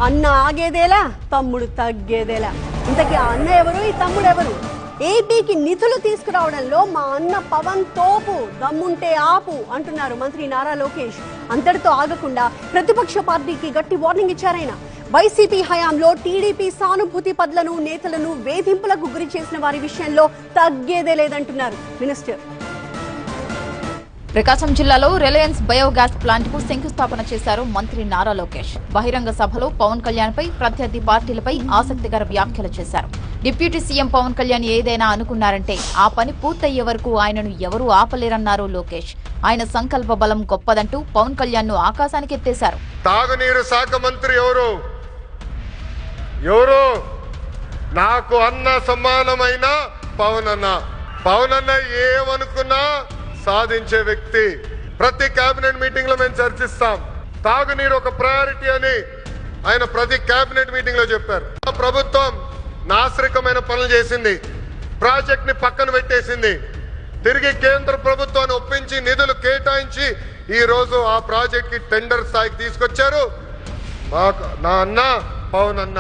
అన్న ఆగేదేలా, తమ్ముడు తగ్గేదేలా. ఇంతకీ ఆ అన్న ఎవరు, ఈ తమ్ముడు ఎవరు? ఏపీకి నిధులు తీసుకురావడంలో మా అన్న పవన్ తోపు, దమ్ముంటే ఆపు అంటున్నారు మంత్రి నారా లోకేష్. అంతటితో ఆగకుండా ప్రతిపక్ష పార్టీకి గట్టి వార్నింగ్ ఇచ్చారాయన. వైసీపీ హయాంలో టీడీపీ సానుభూతి పరులను, నేతలను వేధింపులకు గురి చేసిన వారి విషయంలో తగ్గేదే లేదంటున్నారు మినిస్టర్. ప్రకాశం జిల్లాలో రిలయన్స్ బయోగ్యాస్ ప్లాంట్ కు శంకుస్థాపన చేశారు మంత్రి నారా లోకేష్. బహిరంగ సభలో పవన్ కళ్యాణ్ పై, ప్రత్యర్థి పార్టీలపై ఆసక్తికర వ్యాఖ్యలు చేశారు. డిప్యూటీ సీఎం పవన్ కళ్యాణ్ ఏదైనా అనుకున్నారంటే ఆ పని పూర్తయ్యే వరకు ఆయనను ఎవరూ ఆపలేరన్నారు లోకేష్. ఆయన సంకల్ప బలం గొప్పదంటూ పవన్ కళ్యాణ్ ను ఆకాశానికి ఎత్తేశారు. తాగునీరు శాఖ మంత్రి ఎవరు? నాకు అన్న సమానమైన పవన్ అన్న ఏమనుకున్నా సాధించే వ్యక్తి. ప్రతి కేబినెట్ మీటింగ్ లో మేము చర్చిస్తాం. తాగునీరు ఒక ప్రయారిటీ అని ఆయన ప్రతి కేబినెట్ మీటింగ్ లో చెప్పారు. ప్రభుత్వం నాశరికమైన పనులు చేసింది, ప్రాజెక్ట్ ని పక్కన పెట్టేసింది. తిరిగి కేంద్ర ప్రభుత్వాన్ని ఒప్పించి నిధులు కేటాయించి ఈ రోజు ఆ ప్రాజెక్ట్ కి టెండర్ స్థాయికి తీసుకొచ్చారు. నా అన్న పవన్ అన్న.